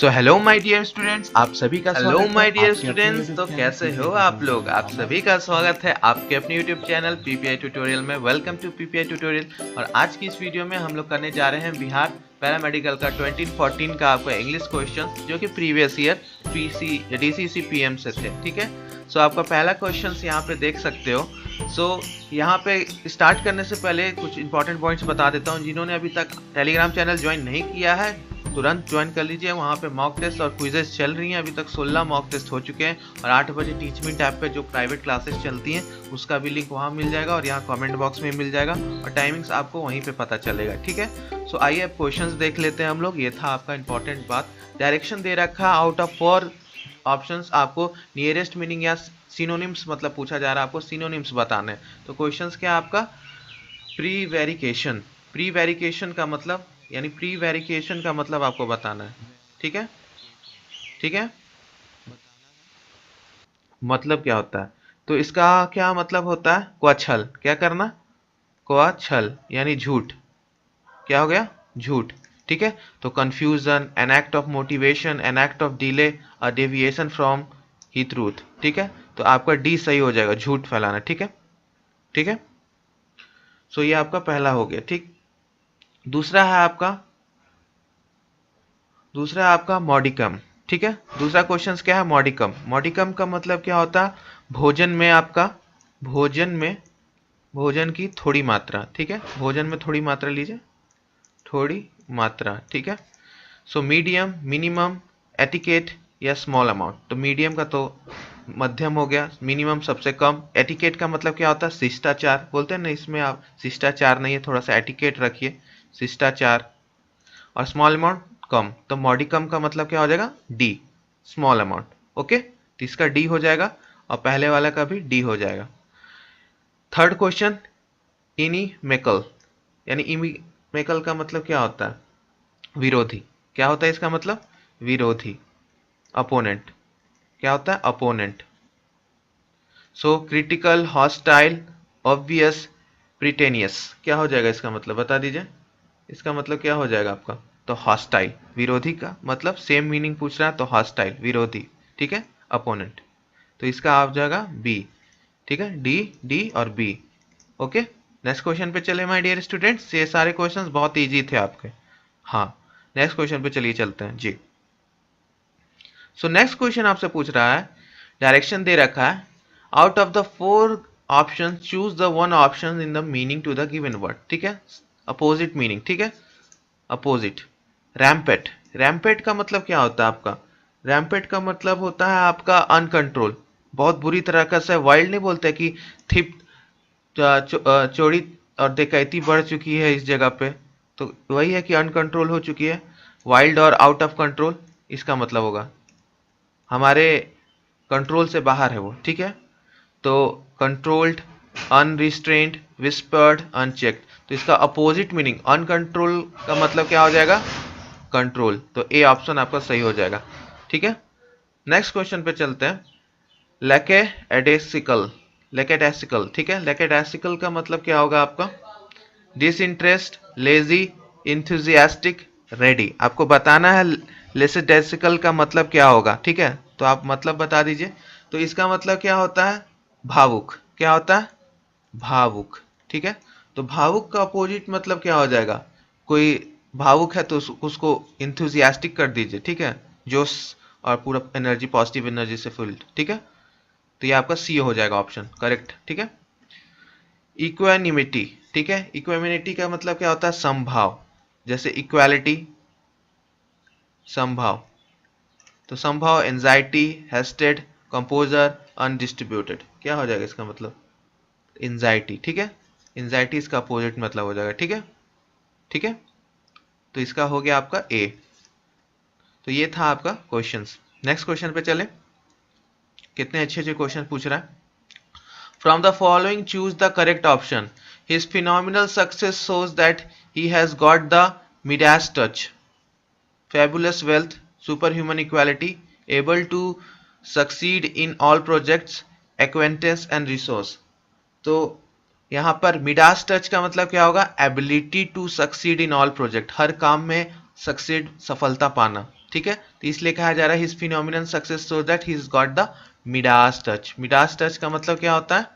So hello my dear students, आप सभी का हेलो स्वागत माय है डियर आपके अपने स्टूडेंट्स। YouTube तो चैनल कैसे हो PPI आप ट्यूटोरियल लोग? में। आप सभी का स्वागत है आपके अपने YouTube चैनल PPI ट्यूटोरियल में। Welcome to PPI tutorial. और आज की इस वीडियो में हम लोग करने जा रहे हैं बिहार पैरामेडिकल का 2014 का आपका इंग्लिश क्वेश्चन, जो कि प्रीवियस ईयर DCC PM से थे। ठीक है, सो आपका पहला क्वेश्चन यहाँ पे देख सकते हो। यहाँ पे स्टार्ट करने से पहले कुछ इंपॉर्टेंट पॉइंट्स बता देता हूँ। जिन्होंने अभी तक टेलीग्राम चैनल ज्वाइन नहीं किया है, तुरंत ज्वाइन कर लीजिए। वहाँ पे मॉक टेस्ट और क्विजेस चल रही हैं। अभी तक 16 मॉक टेस्ट हो चुके हैं और 8 बजे टीचमिंट ऐप पे जो प्राइवेट क्लासेस चलती हैं उसका भी लिंक वहाँ मिल जाएगा और यहाँ कमेंट बॉक्स में मिल जाएगा और टाइमिंग्स आपको वहीं पे पता चलेगा। ठीक है, सो आइए अब क्वेश्चंस देख लेते हैं हम लोग। ये था आपका इंपॉर्टेंट बात। डायरेक्शन दे रखा है, आउट ऑफ 4 ऑप्शंस आपको नियरेस्ट मीनिंग या सिनोनिम्स मतलब पूछा जा रहा है, आपको सिनोनिम्स बताने हैं। तो क्वेश्चंस क्या है आपका? प्रीवेरिकेशन। प्रीवेरिकेशन का मतलब यानी प्रीवेरिकेशन का मतलब आपको बताना है। ठीक है, ठीक है, मतलब क्या होता है? तो इसका क्या मतलब होता है? क्वछल। क्या करना? क्वछल यानी झूठ। क्या हो गया? झूठ। ठीक है, तो confusion, an act of motivation, an act of delay, a deviation from he truth. ठीक है, तो आपका डी सही हो जाएगा, झूठ फैलाना। ठीक है, ठीक है, सो ये आपका पहला हो गया। ठीक, दूसरा है आपका मॉडिकम। ठीक है, दूसरा क्वेश्चन क्या है? मॉडिकम। मॉडिकम का मतलब क्या होता है? भोजन में आपका, भोजन में, भोजन की थोड़ी मात्रा। ठीक है, भोजन में थोड़ी मात्रा लीजिए, थोड़ी मात्रा। ठीक है, सो मीडियम, मिनिमम, एटिकेट या स्मॉल अमाउंट। तो मीडियम का तो मध्यम हो गया, मिनिमम सबसे कम, एटिकेट का मतलब क्या होता है? शिष्टाचार बोलते हैं ना, इसमें आप शिष्टाचार नहीं है, थोड़ा सा एटिकेट रखिए, शिष्टाचार। और स्मॉल अमाउंट कम, तो मॉडिकम का मतलब क्या हो जाएगा? D, small amount. ओके, तो इसका डी हो जाएगा और पहले वाला का भी डी हो जाएगा। Third question, inimical. यानी इमीमेकल का मतलब क्या होता है? विरोधी। क्या होता है इसका मतलब? विरोधी, अपोनेंट। क्या होता है? Opponent. So critical, hostile, obvious, pretentious. क्या हो जाएगा इसका मतलब? बता दीजिए, इसका मतलब क्या हो जाएगा आपका? तो हॉस्टाइल, विरोधी का मतलब सेम मीनिंग पूछ रहा है, तो हॉस्टाइल विरोधी। ठीक है, अपोनेंट। तो इसका आ जाएगा बी। ठीक है, डी, डी और बी। ओके, नेक्स्ट क्वेश्चन पे चले माय डियर स्टूडेंट्स। ये सारे क्वेश्चंस बहुत इजी थे आपके। हाँ, नेक्स्ट क्वेश्चन पे चलिए चलते हैं जी। सो नेक्स्ट क्वेश्चन आपसे पूछ रहा है, डायरेक्शन दे रखा है, out of the 4 option choose the one option in the meaning to the given word. ठीक है, अपोजिट मीनिंग। ठीक है, अपोजिट। रैम्पेट। रैम्पेट का मतलब क्या होता है आपका? रैम्पेट का मतलब होता है आपका अनकंट्रोल, बहुत बुरी तरह का से। वाइल्ड नहीं बोलते कि थिप चोरी और डकैती बढ़ चुकी है इस जगह पे, तो वही है कि अनकंट्रोल हो चुकी है। वाइल्ड और आउट ऑफ कंट्रोल, इसका मतलब होगा हमारे कंट्रोल से बाहर है वो। ठीक है, तो कंट्रोल्ड, अनरिस्ट्रेन्ड, विस्पर्ड, अनचेक्ड। तो इसका अपोजिट मीनिंग अनकंट्रोल का मतलब क्या हो जाएगा? कंट्रोल। तो ए ऑप्शन आपका सही हो जाएगा। ठीक है, नेक्स्ट क्वेश्चन पे चलते हैं। लेके एडेसिकल। लेकेडेसिकल। ठीक है, लेकेडेसिकल का मतलब क्या होगा आपका? Disinterest, lazy, enthusiastic, ready. आपको बताना है लेसेडेसिकल का मतलब क्या होगा। ठीक है, तो आप मतलब बता दीजिए। तो इसका मतलब क्या होता है? भावुक। क्या होता है? भावुक। ठीक है, तो भावुक का अपोजिट मतलब क्या हो जाएगा? कोई भावुक है तो उसको इंथुजियास्टिक कर दीजिए। ठीक है, जोश और पूरा एनर्जी, पॉजिटिव एनर्जी से फुल्ड। ठीक है, तो ये आपका सी हो जाएगा ऑप्शन करेक्ट। ठीक है, इक्वानिमिटी। ठीक है, इक्वानिमिटी का मतलब क्या होता है? समभाव। जैसे इक्वालिटी, समभाव। तो समभाव, एंजाइटी, हेस्टेड, कंपोजर, अनडिस्ट्रीब्यूटेड। क्या हो जाएगा इसका मतलब? एंजाइटी। ठीक है, एंजाइटी इसका अपोजिट मतलब हो जाएगा। ठीक है, ठीक है, तो इसका हो गया आपका ए। तो ये था आपका क्वेश्चंस। नेक्स्ट क्वेश्चन पे चले। कितने अच्छे अच्छे क्वेश्चन पूछ रहा है। From the following choose the correct option. His phenomenal success shows that he has got the Midas touch, fabulous wealth, superhuman equality, able to succeed in all projects, acquaintance and resource। तो यहाँ पर Midas touch का मतलब क्या होगा? Ability to succeed in all project, हर काम में सक्सीड, सफलता पाना। ठीक है, तो इसलिए कहा जा रहा है his phenomenal success so that he got the Midas touch. Midas touch का मतलब क्या होता है?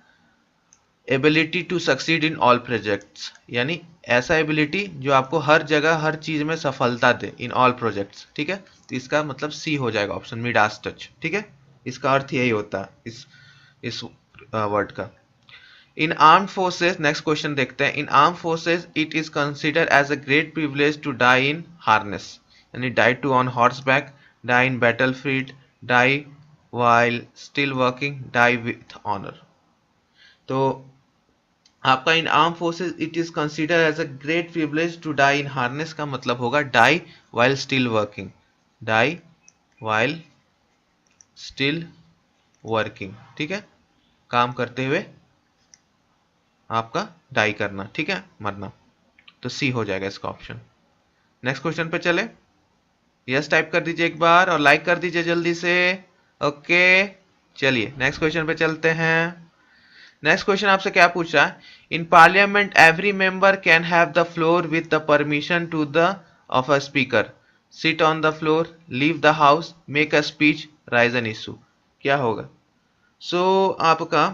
Ability to succeed in all projects, यानी ऐसा एबिलिटी जो आपको हर जगह हर चीज में सफलता दे इन ऑल प्रोजेक्ट्स। ठीक है, तो इसका मतलब सी हो जाएगा ऑप्शन, मिडास टच। ठीक है, इसका अर्थ यही होता है इस वर्ड का। In arm forces, next question देखते हैं। In arm forces it is considered as a great privilege to die in harness, यानी die to on horse back, die in battle field, die while still working, die with honour. तो आपका in arm forces it is consider as a great privilege to die in harness का मतलब होगा die while still working, die while still working. ठीक है, काम करते हुए आपका डाई करना, ठीक है, मरना। तो सी हो जाएगा इसका ऑप्शन। नेक्स्ट क्वेश्चन पे चले। यस टाइप कर दीजिए एक बार और लाइक कर दीजिए जल्दी से। ओके, चलिए नेक्स्ट क्वेश्चन पे चलते हैं। नेक्स्ट क्वेश्चन आपसे क्या पूछ रहा है? In parliament every member can have the floor with the permission to the of a speaker, sit on the floor, leave the house, make a speech, raise an issue. क्या होगा? So आपका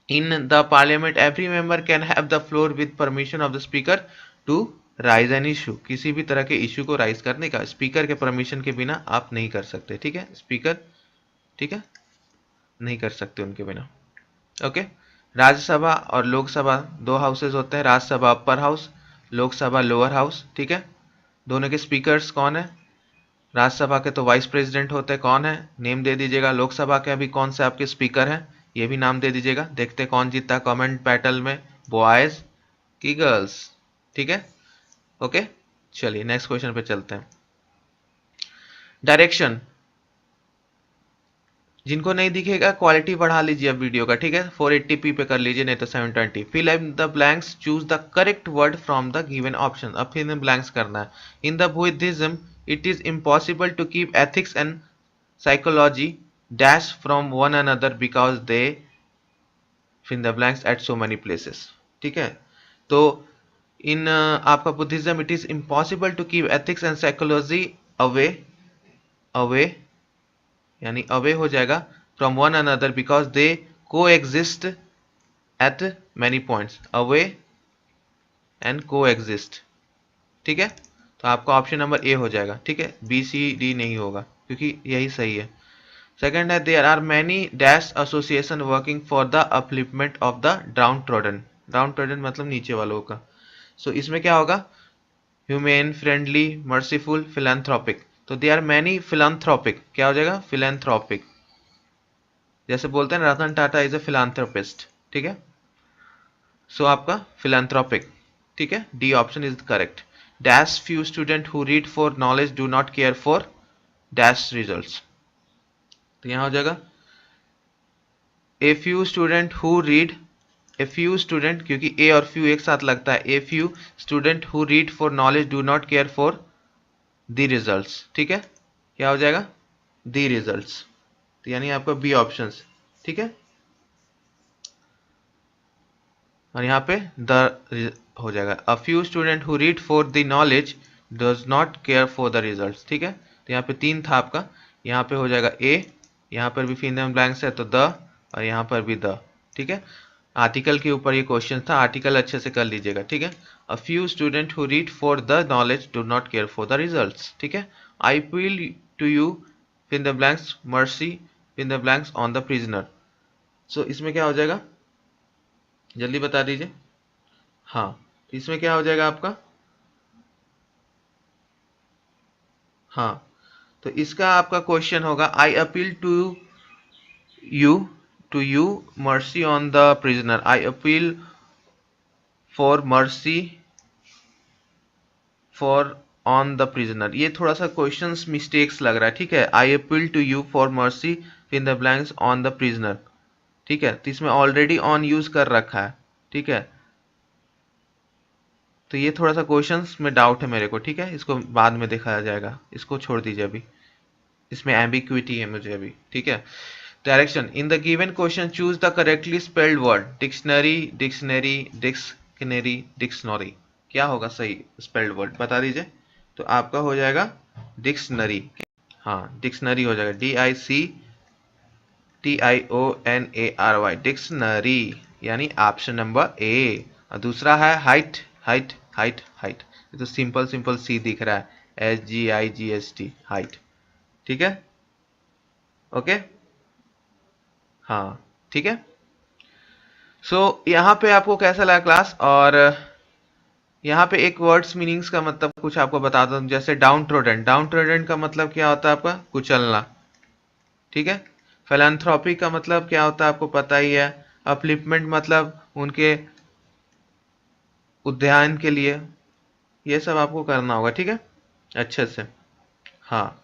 in the parliament every member can have the floor with permission of the speaker to raise an issue. किसी भी तरह के issue को rise करने का स्पीकर के परमिशन के बिना आप नहीं कर सकते। ठीक है, स्पीकर, ठीक है, नहीं कर सकते उनके बिना। ओके, राज्यसभा और लोकसभा दो हाउसेज होते हैं, Rajya Sabha upper house, Lok Sabha lower house. ठीक है, दोनों के स्पीकर्स कौन है? राज्यसभा के तो वाइस प्रेसिडेंट होते हैं, कौन है? नेम दे दीजिएगा। लोकसभा के अभी कौन से आपके स्पीकर हैं, ये भी नाम दे दीजिएगा। देखते कौन जीतता है कमेंट बैटल में, बॉयज की गर्ल्स। ठीक है, ओके, चलिए नेक्स्ट क्वेश्चन पे चलते हैं। डायरेक्शन, जिनको नहीं दिखेगा क्वालिटी बढ़ा लीजिए अब वीडियो का। ठीक है, 480p पे कर लीजिए, नहीं तो 720। Fill in the blanks, choose the correct word from the given option. अब फिल इन ब्लैंक्स करना है। In the Buddhism it is impossible to keep ethics and psychology dash from one another because they fill the blanks at so many places। ठीक है, तो in आपका Buddhism it is impossible to keep ethics and psychology away, away यानी away हो जाएगा from one another because they coexist at many points, away and coexist. ठीक है, तो आपका ऑप्शन नंबर ए हो जाएगा। ठीक है, बी सी डी नहीं होगा क्योंकि यही सही है। सेकंड है there are many dash association working for the upliftment of the downtrodden. Downtrodden मतलब नीचे वालों का। सो इसमें क्या होगा? Humane, friendly, merciful, philanthropic. तो दे आर मैनी फिलेंथ्रोपिक, क्या हो जाएगा? फिलेंथ्रोपिक। जैसे बोलते हैं Ratan Tata is a philanthropist. ठीक है, सो आपका फिलेंथ्रोपिक। ठीक है, D option is correct. Dash few student who read for knowledge do not care for dash results. तो यहां हो जाएगा a few student who read, a few student क्योंकि ए और फ्यू एक साथ लगता है, a few student who read for knowledge do not care for the results. ठीक है, क्या हो जाएगा? The results. तो यानी आपका बी ऑप्शन। ठीक है, और यहाँ पे द हो जाएगा। अ few student who read for the knowledge does not care for the results. ठीक है, तो यहाँ पे तीन था आपका, यहाँ पे हो जाएगा ए, यहाँ पर भी फिनम ब्लैंक्स है तो द, और यहाँ पर भी द। ठीक है, आर्टिकल के ऊपर ये क्वेश्चन था, आर्टिकल अच्छे से कर लीजिएगा। ठीक है, a few student who read for the knowledge do not care for the results. ठीक है, I appeal to you fill the blanks, mercy fill the blanks on the prisoner. So इसमें क्या हो जाएगा, जल्दी बता दीजिए। हाँ, इसमें क्या हो जाएगा आपका? हाँ, तो इसका आपका क्वेश्चन होगा I appeal you to you mercy on the prisoner, I appeal for mercy for on the prisoner. ये थोड़ा सा क्वेश्चंस मिस्टेक्स लग रहा है। ठीक है, I appeal to you for mercy in the blanks on the prisoner. ठीक है, तो इसमें ऑलरेडी ऑन यूज कर रखा है। ठीक है, तो ये थोड़ा सा क्वेश्चंस में डाउट है मेरे को। ठीक है, इसको बाद में दिखाया जाएगा, इसको छोड़ दीजिए अभी, इसमें एम्बिक्विटी है मुझे अभी। ठीक है, direction, in the given question choose the correctly spelled word. Dictionary, dictionary, dictionary, dictionary. क्या होगा सही स्पेल्ड वर्ड, बता दीजिए। तो आपका हो जाएगा डिक्शनरी, हाँ डिक्शनरी हो जाएगा, DICTIONARY, डिक्शनरी, यानी ऑप्शन नंबर ए। और दूसरा है हाइट, हाइट हाइट हाइट, ये तो सिंपल सिंपल सी दिख रहा है, HGIGST, हाइट। ठीक है, ओके, हाँ ठीक है। सो यहाँ पे आपको कैसा लगा क्लास? और यहाँ पे एक वर्ड्स मीनिंग्स का मतलब कुछ आपको बता दूं, जैसे डाउन ट्रोडन, डाउन ट्रोडन का मतलब क्या होता है आपका? कुचलना। ठीक है। फिलैंथ्रोपी का मतलब क्या होता है आपको पता ही है। अपलिफ्टमेंट मतलब उनके उद्यान के लिए, ये सब आपको करना होगा, ठीक है, अच्छे से। हाँ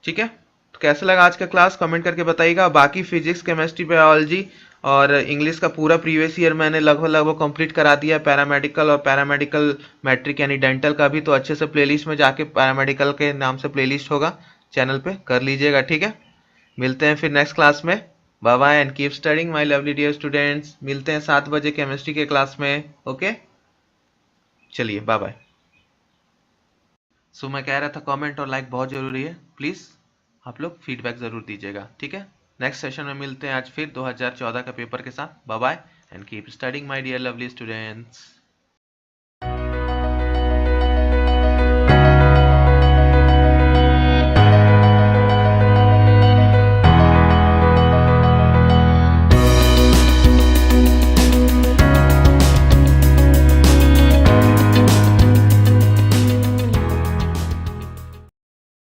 ठीक है। तो कैसा लगा आज का क्लास, कमेंट करके बताइएगा। बाकी फिजिक्स, केमिस्ट्री, बायोलॉजी और इंग्लिश का पूरा प्रीवियस ईयर मैंने लगभग लगभग कंप्लीट करा दिया। पैरामेडिकल और पैरामेडिकल मैट्रिक यानी डेंटल का भी, तो अच्छे से प्लेलिस्ट में जाके पैरामेडिकल के नाम से प्लेलिस्ट होगा, चैनल पे कर लीजिएगा। ठीक है, मिलते हैं फिर नेक्स्ट क्लास में। Bye bye and keep studying my lovely dear students. मिलते हैं 7 बजे केमिस्ट्री के क्लास में। ओके, चलिए बाय बाय। सो मैं कह रहा था कमेंट और लाइक बहुत जरूरी है, प्लीज आप लोग फीडबैक जरूर दीजिएगा। ठीक है, नेक्स्ट सेशन में मिलते हैं आज फिर 2014 का पेपर के साथ। Bye bye and keep studying my dear lovely students.